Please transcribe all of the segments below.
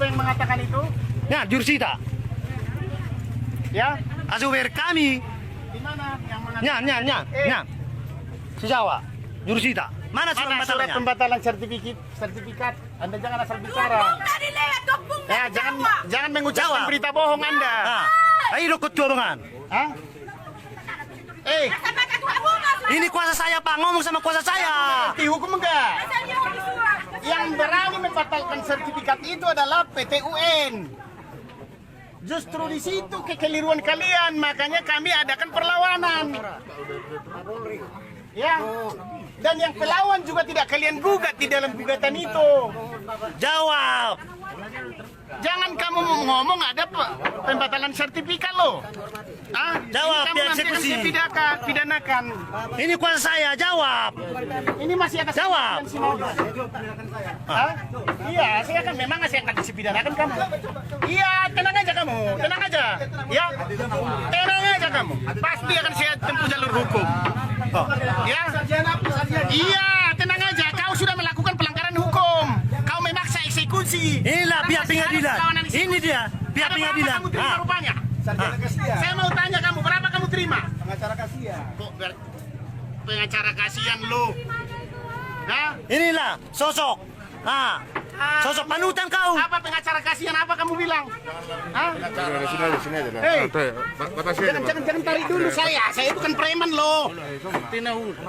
Siapa yang mengatakan itu? Ya, Jurusita. Ya, Asuwer kami. di mana yang mengatakan? Nya. Si Jawa. Jurusita. Mana surat Mana surat pembatalannya? pembatalan sertifikat? Anda jangan asal bicara. Ya, jangan mengucapkan Jawab. berita bohong Anda. Ayo ikut dengan. Hah? Ini kuasa saya, Pak. Ngomong sama kuasa saya. Dihukum enggak? Yang berani membatalkan sertifikat itu adalah PT UN. Justru di situ kekeliruan kalian, makanya kami adakan perlawanan. Ya. Dan yang pelawan juga tidak kalian gugat di dalam gugatan itu. Jawab. Jangan kamu ngomong ada pembatalan sertifikat loh. Jawab, ini kamu biar nanti akan eksekusi. pidanakan. Ini kuasa saya. Jawab. Ini masih atas Jawab. kepentingan si Maudus. Hah? Iya, saya kan memang masih akan dipidanakan kamu. Iya, tenang aja kamu, tenang aja. Ya, tenang aja kamu. Pasti akan saya tempuh jalur hukum. Ya, iya, tenang aja. Kau sudah melakukan pelanggaran hukum. Kau memaksa eksekusi. Inilah pihak pengadilan. Ini dia pihak Ada berapa pengadilan. kamu terima rupanya? Saya mau tanya kamu, berapa kamu terima? Pengacara kasihan. Kok pengacara kasihan lo? Hah? Inilah sosok. Sosok panutan kau. Apa pengacara kasihan? Apa kamu bilang? Hah? Sini aja. Hei, Batasi aja, Pak. jangan tarik dulu saya. Saya bukan preman loh.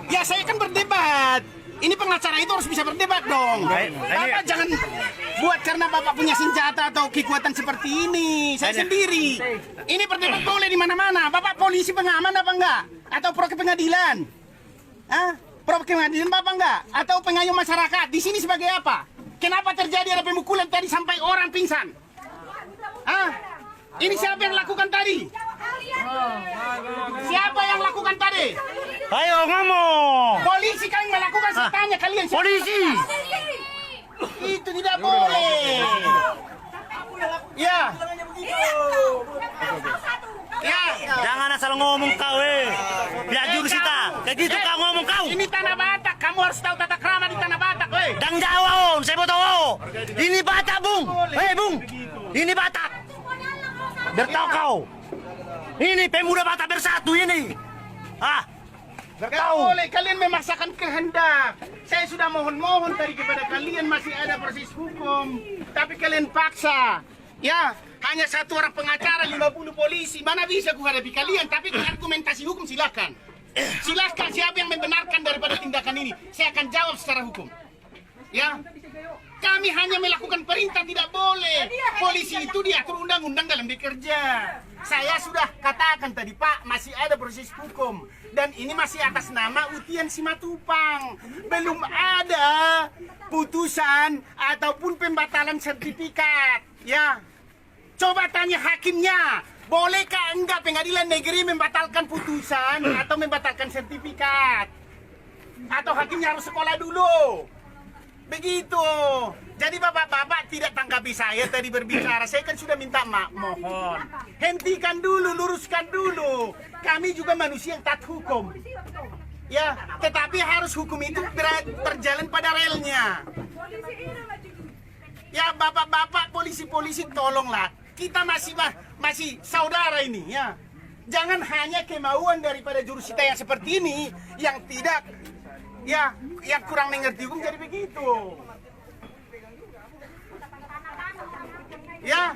Ya saya kan berdebat. Ini pengacara itu harus bisa berdebat dong. Bapak jangan buat karena Bapak punya senjata atau kekuatan seperti ini. Saya sendiri. Ini berdebat boleh di mana-mana. Bapak polisi pengaman apa enggak? Atau pro ke pengadilan? Hah? Pro ke pengadilan Bapak enggak? Atau pengayom masyarakat? Di sini sebagai apa? Kenapa terjadi ada pemukulan tadi sampai orang pingsan? Hah? Ini siapa yang lakukan tadi? Siapa yang lakukan tadi? Ayo ngomong. Polisi kan yang melakukan, saya tanya kalian siapa? Polisi. Itu tidak boleh. Ya. Ya. Jangan asal ngomong kau, Pihak Jurusita. Kayak gitu kau ngomong kau. Ini tanah Batak, kamu harus tahu tata krama di tanah Batak, weh. Dan Jawa, saya mau tahu. Ini Batak, Bung. Bung. Ini Batak. Bertahu kau. Ini pemuda Batak bersatu ini. Gak boleh, kalian memaksakan kehendak. Saya sudah mohon-mohon tadi kepada kalian, masih ada proses hukum. Tapi kalian paksa. Ya, hanya satu orang pengacara, 50 polisi. Mana bisa ku hadapi kalian, tapi argumentasi hukum silakan. Silakan siapa yang membenarkan daripada tindakan ini. Saya akan jawab secara hukum. Ya, kami hanya melakukan perintah, tidak boleh. Polisi itu diatur undang-undang dalam bekerja. Saya sudah katakan tadi, Pak, masih ada proses hukum. Dan ini masih atas nama Utian Simatupang. Belum ada putusan ataupun pembatalan sertifikat. Ya, coba tanya hakimnya. Bolehkah enggak pengadilan negeri membatalkan putusan atau membatalkan sertifikat? Atau hakimnya harus sekolah dulu? Begitu. Jadi bapak-bapak tidak tanggapi saya tadi berbicara. Saya kan sudah minta mohon. Hentikan dulu, luruskan dulu. Kami juga manusia yang taat hukum. Ya, tetapi harus hukum itu berjalan pada relnya. Ya, bapak-bapak polisi-polisi tolonglah. Kita masih saudara ini, ya. Jangan hanya kemauan daripada jurusita yang seperti ini yang tidak, ya, yang kurang mengerti hukum jadi begitu. Ya,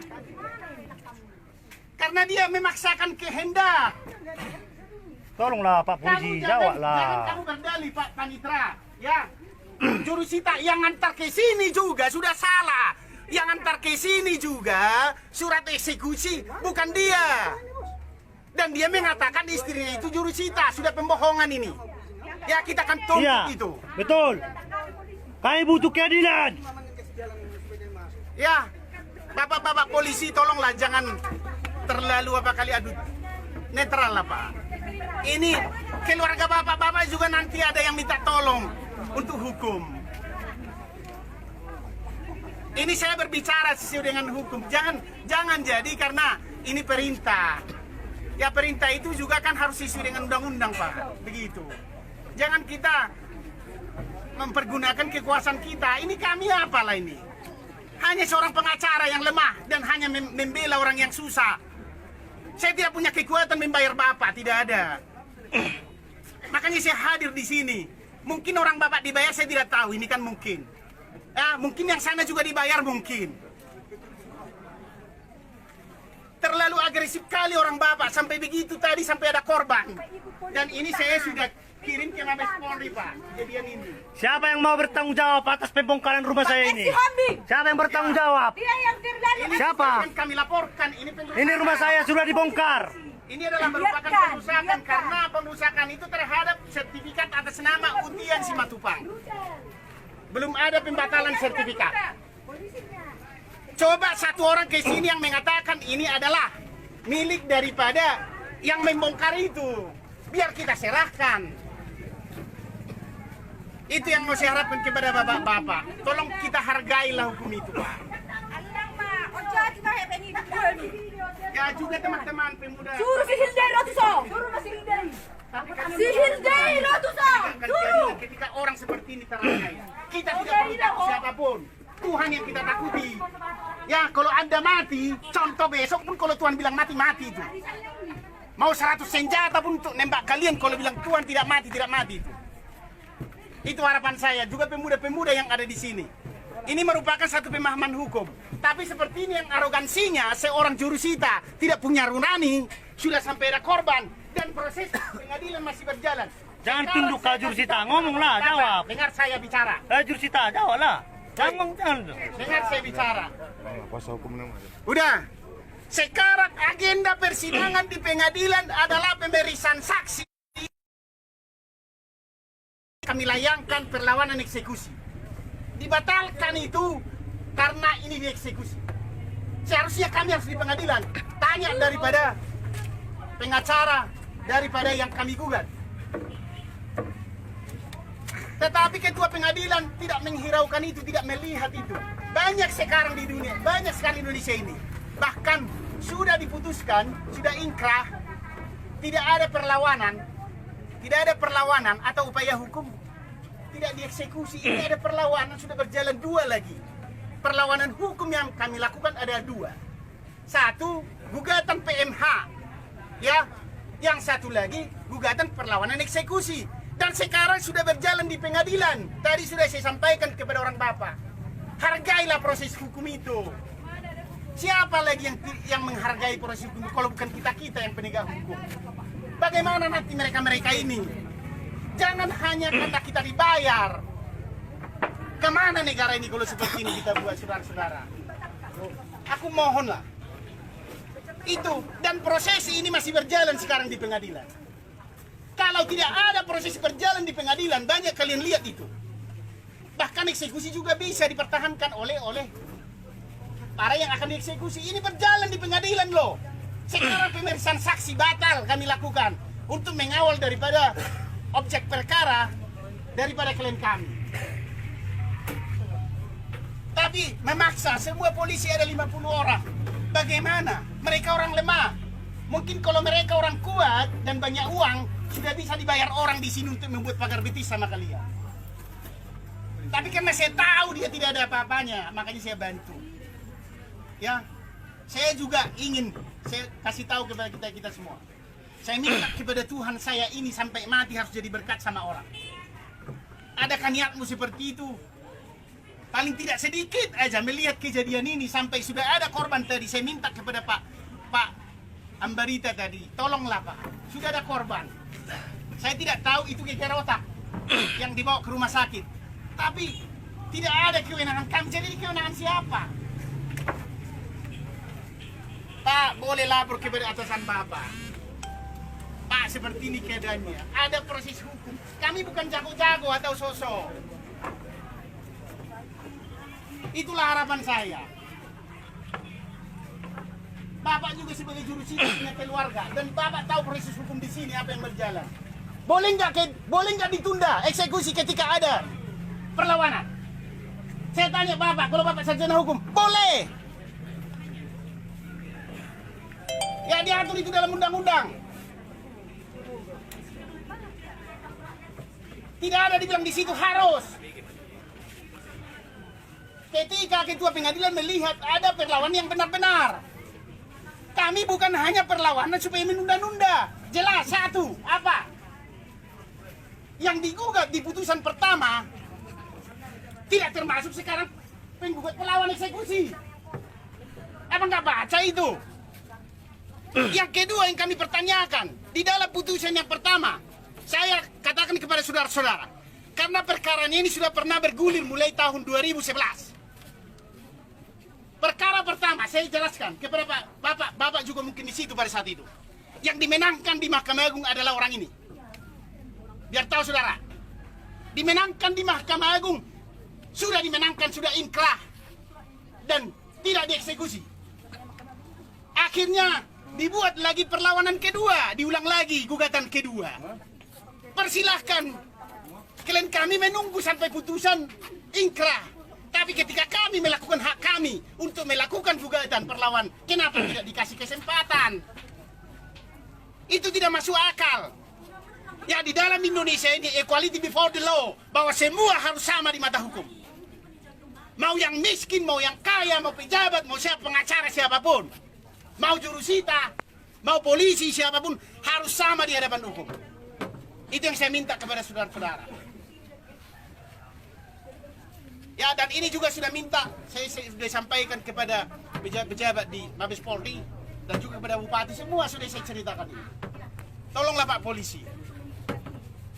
karena dia memaksakan kehendak. Tolonglah Pak Polisi, Jangan jawablah. kamu berdalih Pak Panitra. Ya, jurusita yang antar ke sini juga sudah salah. Yang antar ke sini juga surat eksekusi bukan dia. Dan dia mengatakan istrinya itu jurusita, sudah pembohongan ini. Ya, kita akan tuntut Iya, itu. betul. Kami butuh keadilan. Ya, bapak-bapak polisi tolonglah jangan terlalu apa kali adu netral lah Pak. Ini keluarga bapak-bapak juga nanti ada yang minta tolong untuk hukum. Ini saya berbicara sesuai dengan hukum. Jangan jadi karena ini perintah. Ya perintah itu juga kan harus sesuai dengan undang-undang Pak. Begitu. Jangan kita mempergunakan kekuasaan kita. Ini kami apalah ini? hanya seorang pengacara yang lemah dan hanya membela orang yang susah. Saya tidak punya kekuatan membayar Bapak, tidak ada. Makanya saya hadir di sini. Mungkin orang Bapak dibayar, saya tidak tahu. Ini kan mungkin. Mungkin yang sana juga dibayar, mungkin. Terlalu agresif kali orang Bapak, sampai begitu tadi, sampai ada korban. Dan ini saya sudah kirim ke Mabes Polri, Pak, kejadian ini. Siapa yang mau bertanggung jawab atas pembongkaran rumah saya ini? Siapa yang bertanggung jawab? Dia yang terlalu. Ini Siapa? akan kami laporkan. Ini rumah saya sudah dibongkar. Ini adalah merupakan perusakan karena perusakan itu terhadap sertifikat atas nama Untian Simatupang. Belum ada pembatalan sertifikat. Coba satu orang ke sini yang mengatakan ini adalah milik daripada yang membongkar itu. Biar kita serahkan. Itu yang mau saya harapkan kepada bapak-bapak. Tolong kita hargailah hukum itu, Pak. Ya juga teman-teman pemuda. Suruh si Hildai Rotuso. Suruh si Hildai. Si Hildai Rotuso. Suruh. Ketika orang seperti ini teraniaya, kita tidak perlu takut siapapun. Tuhan yang kita takuti. Ya kalau Anda mati, contoh besok pun kalau Tuhan bilang mati, mati itu. Mau 100 senjata pun untuk nembak kalian kalau bilang Tuhan tidak mati, tidak mati itu. Itu harapan saya, juga pemuda-pemuda yang ada di sini. Ini merupakan satu pemahaman hukum. Tapi seperti ini yang arogansinya, seorang jurusita tidak punya runani, sudah sampai ada korban, dan proses pengadilan masih berjalan. Jangan tunduk ke jurusita, ngomonglah, jawab. Dengar saya bicara. Jurusita, jawablah. Jangan. Dengar saya bicara. Kuasa hukum nama. Udah. Sekarang agenda persidangan di pengadilan adalah pemeriksaan saksi. Kami layangkan perlawanan eksekusi. Dibatalkan itu karena ini dieksekusi. Seharusnya kami harus di pengadilan tanya daripada pengacara, daripada yang kami gugat. Tetapi ketua pengadilan tidak menghiraukan itu, tidak melihat itu. Banyak sekarang di dunia, banyak sekali Indonesia ini. Bahkan sudah diputuskan, sudah inkrah, tidak ada perlawanan atau upaya hukum, tidak dieksekusi. Ini ada perlawanan, sudah berjalan 2 lagi. Perlawanan hukum yang kami lakukan ada 2. 1, gugatan PMH, ya. Yang satu lagi gugatan perlawanan eksekusi. Dan sekarang sudah berjalan di pengadilan. Tadi sudah saya sampaikan kepada orang Bapak. Hargailah proses hukum itu. Siapa lagi yang menghargai proses hukum kalau bukan kita yang penegak hukum? Bagaimana nanti mereka ini? Jangan hanya karena kita dibayar. Kemana negara ini kalau seperti ini kita buat, saudara-saudara? Aku mohonlah. Itu, dan proses ini masih berjalan sekarang di pengadilan. Kalau tidak ada proses berjalan di pengadilan, banyak kalian lihat itu. Bahkan eksekusi juga bisa dipertahankan oleh para yang akan dieksekusi. Ini berjalan di pengadilan loh. Sekarang pemeriksaan saksi batal kami lakukan untuk mengawal daripada objek perkara daripada klien kami. Tapi memaksa semua polisi ada 50 orang. Bagaimana? Mereka orang lemah. Mungkin kalau mereka orang kuat dan banyak uang, sudah bisa dibayar orang di sini untuk membuat pagar betis sama kalian. Tapi karena saya tahu dia tidak ada apa-apanya, makanya saya bantu. Ya, saya juga ingin saya kasih tahu kepada kita semua. Saya minta kepada Tuhan saya ini sampai mati harus jadi berkat sama orang. Adakah niatmu seperti itu? Paling tidak sedikit aja melihat kejadian ini sampai sudah ada korban tadi. Saya minta kepada Pak Ambarita tadi, tolonglah Pak, sudah ada korban. Saya tidak tahu itu geger otak yang dibawa ke rumah sakit. Tapi tidak ada kewenangan kami, jadi kewenangan siapa? Pak, boleh lapor kepada atasan Bapak. Pak, seperti ini keadaannya. Ada proses hukum. Kami bukan jago-jago atau sosok. Itulah harapan saya. Bapak juga sebagai jurusita punya keluarga dan Bapak tahu proses hukum di sini apa yang berjalan. Boleh nggak ditunda eksekusi ketika ada perlawanan? Saya tanya Bapak, kalau Bapak sarjana hukum, boleh. Ya diatur itu dalam undang-undang. Tidak ada dibilang di situ harus. ketika ketua pengadilan melihat ada perlawanan yang benar-benar. Kami bukan hanya perlawanan supaya menunda-nunda. Jelas satu, apa? Yang digugat di putusan pertama tidak termasuk sekarang penggugat pelawan eksekusi. Apa nggak baca itu? Yang kedua yang kami pertanyakan, di dalam putusan yang pertama, saya katakan kepada saudara-saudara, karena perkara ini sudah pernah bergulir mulai tahun 2011. Perkara pertama, saya jelaskan kepada Bapak juga mungkin di situ pada saat itu. Yang dimenangkan di Mahkamah Agung adalah orang ini. Biar tahu saudara, dimenangkan di Mahkamah Agung, sudah dimenangkan, sudah inkrah, dan tidak dieksekusi. Akhirnya dibuat lagi perlawanan kedua, diulang lagi gugatan kedua. Persilahkan, klien kami menunggu sampai putusan inkrah. Tapi ketika kami melakukan hak kami untuk melakukan gugatan perlawan, kenapa tidak dikasih kesempatan? Itu tidak masuk akal. Ya, di dalam Indonesia ini equality before the law, bahwa semua harus sama di mata hukum. Mau yang miskin, mau yang kaya, mau pejabat, mau siapa pengacara siapapun, mau jurusita, mau polisi siapapun, harus sama di hadapan hukum. Itu yang saya minta kepada saudara-saudara. Ya, dan ini juga sudah minta, saya sudah sampaikan kepada pejabat di Mabes Polri dan juga kepada Bupati, semua sudah saya ceritakan ini. Tolonglah Pak Polisi.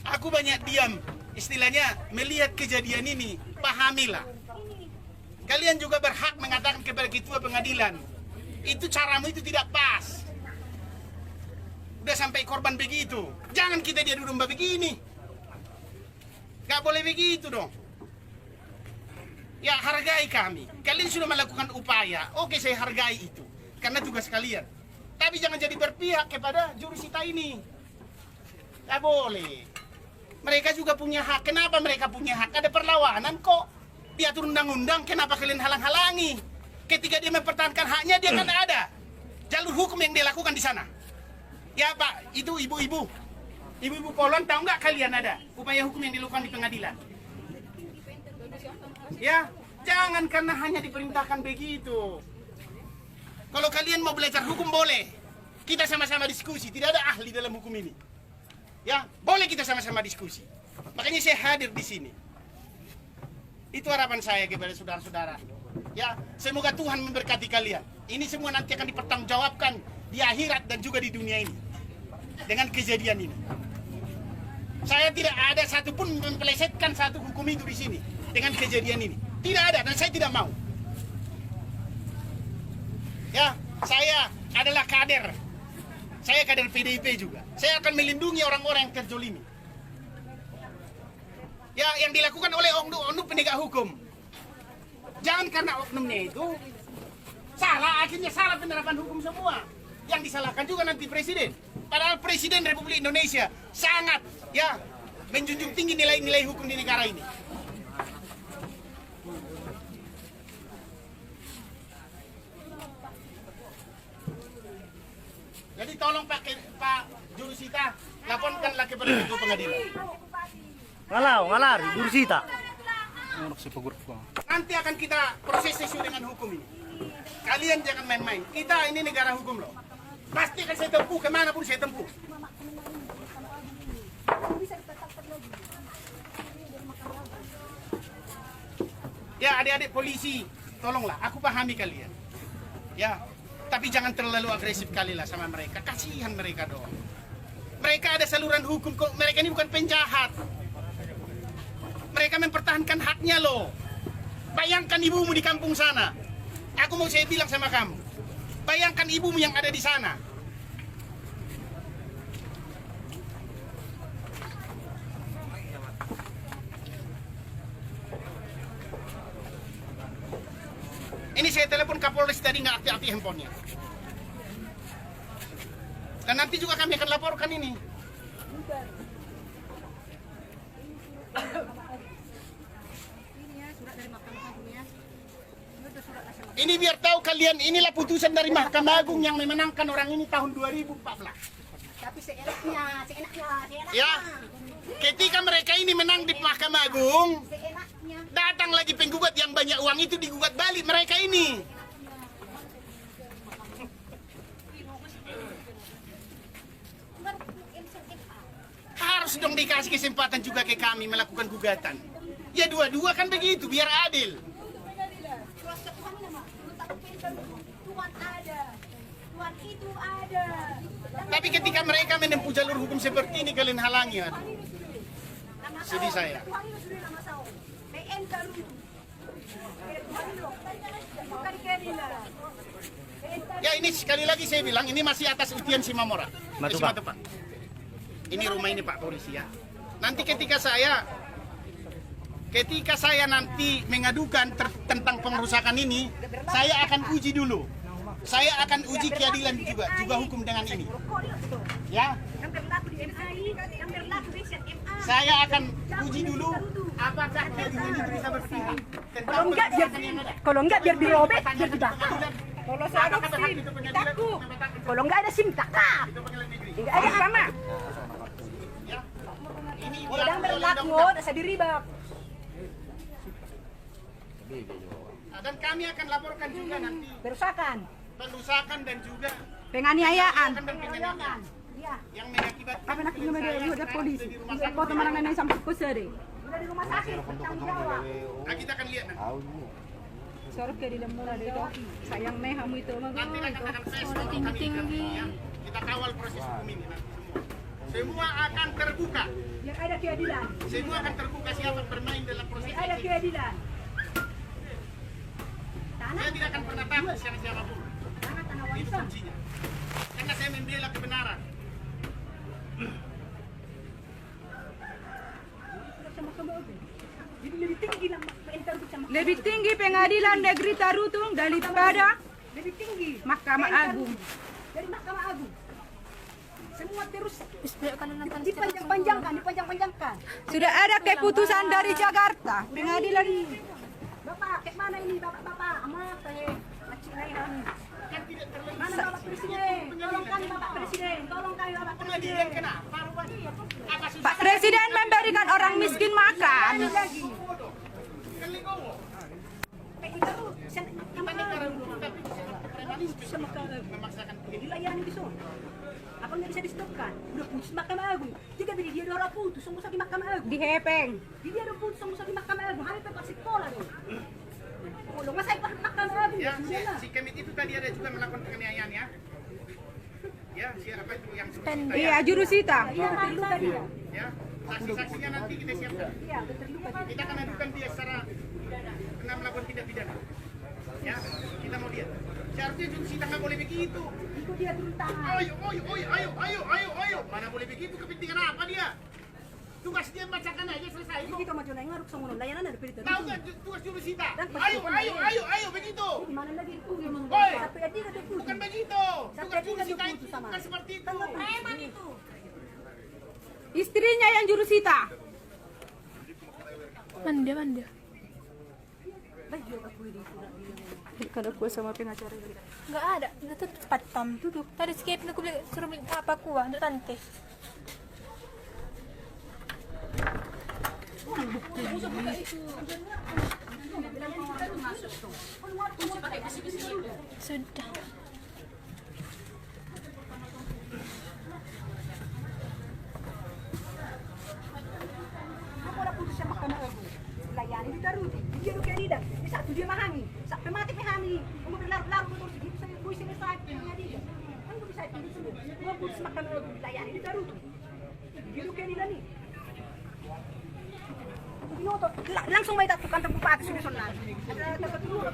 Aku banyak diam, istilahnya melihat kejadian ini, pahamilah. Kalian juga berhak mengatakan kepada ketua pengadilan, itu caramu itu tidak pas. Udah sampai korban begitu, jangan kita jadi domba begini. Gak boleh begitu dong. Ya, hargai kami. Kalian sudah melakukan upaya. Oke, saya hargai itu. Karena tugas kalian. Tapi jangan jadi berpihak kepada jurusita ini. Tidak boleh. Mereka juga punya hak. Kenapa mereka punya hak? Ada perlawanan kok. Diatur undang-undang, kenapa kalian halang-halangi? Ketika dia mempertahankan haknya, dia kan ada jalur hukum yang dia lakukan di sana. Ya Pak, itu ibu-ibu. Ibu-ibu kolon, tahu nggak kalian ada upaya hukum yang dilakukan di pengadilan? Ya, jangan karena hanya diperintahkan begitu. Kalau kalian mau belajar hukum boleh. Kita sama-sama diskusi, tidak ada ahli dalam hukum ini. Ya, boleh kita sama-sama diskusi. Makanya saya hadir di sini. Itu harapan saya kepada saudara-saudara. Ya, semoga Tuhan memberkati kalian. Ini semua nanti akan dipertanggungjawabkan di akhirat dan juga di dunia ini. Dengan kejadian ini. Saya tidak ada satupun mempelesetkan satu hukum itu di sini. Dengan kejadian ini. Tidak ada dan saya tidak mau. Ya, saya adalah kader. Saya kader PDIP juga. Saya akan melindungi orang-orang yang terzolimi. Ya, yang dilakukan oleh oknum penegak hukum. Jangan karena oknumnya itu salah, akhirnya salah penerapan hukum semua. Yang disalahkan juga nanti presiden. Padahal Presiden Republik Indonesia sangat ya menjunjung tinggi nilai-nilai hukum di negara ini. Jadi tolong Pak Jurusita, laporkanlah kepada ketua pengadilan. Ngalar, jurusita. Nanti akan kita proses sesuai dengan hukum ini. Kalian jangan main-main. Kita ini negara hukum loh. Pasti akan saya tempuh, kemanapun saya tempuh. Ya adik-adik polisi, tolonglah, aku pahami kalian. Ya, tapi jangan terlalu agresif kali lah sama mereka. Kasihan mereka doang. Mereka ada saluran hukum kok. Mereka ini bukan penjahat. Mereka mempertahankan haknya loh. Bayangkan ibumu di kampung sana. Aku mau saya bilang sama kamu. Bayangkan ibumu yang ada di sana. Ini saya telepon Kapolres tadi nggak aktif handphonenya. Dan nanti juga kami akan laporkan ini. Ini biar tahu kalian, inilah putusan dari Mahkamah Agung yang memenangkan orang ini tahun 2014. Tapi seenaknya. Ya, Ketika mereka ini menang di Mahkamah Agung, datang lagi penggugat yang banyak uang itu digugat balik mereka ini. Harus dong dikasih kesempatan juga ke kami melakukan gugatan. Ya dua-dua kan begitu, biar adil. Tuhan ada. Tuhan itu ada. Tapi ketika mereka menempuh jalur hukum seperti ini, kalian halangi. Aduh. Sedih saya. Ya ini sekali lagi saya bilang, ini masih atas ujian Simamora. Matu, Matu, Pak. Ini rumah ini Pak polisi ya. Nanti ketika saya nanti mengadukan tentang pengerusakan ini, saya akan uji dulu. Saya akan uji keadilan juga hukum dengan ini. Ya. Saya akan uji dulu apakah keadilan itu bisa berpihak. Kalau enggak biar dirobek, biar dibakar. Kalau saya ada SIM, takut. Kalau enggak ada SIM, takut. Enggak ada sama. Orang berlaku, saya diribak. Dan kami akan laporkan juga nanti Perusakan dan juga penganiayaan. dan penganiayaan Iya. yang mengakibatkan Apa nak ingin ada polisi? Foto mana nanya sampai kusari. Udah di rumah sakit, tanggung jawab. Nah, kita akan lihat nanti. Sorok ke di lemura dito. Sayang meh kamu itu mah. Nanti akan pes tinggi. Ya. Kita kawal proses hukum ini nanti semua akan terbuka. Biar ada keadilan. Semua akan terbuka siapa bermain dalam proses Biar ada ini. keadilan. Saya tidak akan pernah takut siapapun. Tanah Itu warisan. kuncinya. Karena saya membela kebenaran. Jadi lebih tinggi lah sama Lebih tinggi pengadilan negeri Tarutung daripada lebih tinggi Mahkamah Agung. dari Mahkamah Agung. Semua terus dipanjang-panjangkan. Sudah ada keputusan dari Jakarta. Pengadilan Bapak, kayak mana ini bapak-bapak? Amat saya macik lain. Mana Bapak Presiden? Tolong kami Bapak Presiden. Tolong kami Bapak Pengadilan Presiden. kenapa? Apa susah? Pak Presiden memberikan orang miskin makan. Lagi. Kan legowo. Kita tuh Kita negara hukum tapi premanisme sama ke memaksakan dilayani di sana. Apa nggak bisa di-stopkan? Udah putus Mahkamah Agung. Jika dia udah putus, semua di Mahkamah Agung. Dihepeng. Dia udah putus, semua di Mahkamah Agung. Hari itu pasti sekolah dong. Kalau masa itu Mahkamah Agung Ya, ya, si Kemit itu tadi ada juga melakukan penganiayaan ya. Ya, siapa itu yang sebut Iya, jurusita. Iya, terluka dia. ya. Saksi-saksinya nanti kita siapkan. Iya, udah terluka dia. Kita akan adukan dia secara kena melakukan tindak pidana. Ya, kita mau lihat. Seharusnya jurusita nggak boleh begitu. Itu dia turun tangan. Ayo. Mana boleh begitu, kepentingan apa dia? Tugas dia bacakan aja selesai. Jadi kita maju naik ngaruk sama layanan ada berita. Tahu nggak tugas jurusita? Dan pasti Ayo begitu. Gimana lagi itu? Oi. Sampai dia udah putus. Bukan begitu. Tugas Sampai dia jurusita udah itu putus sama. bukan seperti itu. Preman itu. Istrinya yang jurusita. Manda. Kada kuat sama pengacara. Nggak ada. Itu tempat tam duduk. Tadi skip aku beli suruh beli apa kuah untuk tante. Sudah. Aku udah putus sama Mahkamah Agung. Layani di Garut. Dia udah keadilan. Di satu dia mahami. Sampai mati mahami. Kamu berlarut-larut terus. Gitu saya gue selesai pengadilan. Kan gue bisa itu dulu. Gue putus Mahkamah Agung. Layani di Garut. Dia udah keadilan nih. Langsung may tatukan ng bupati sunod-sunod. At tatulog,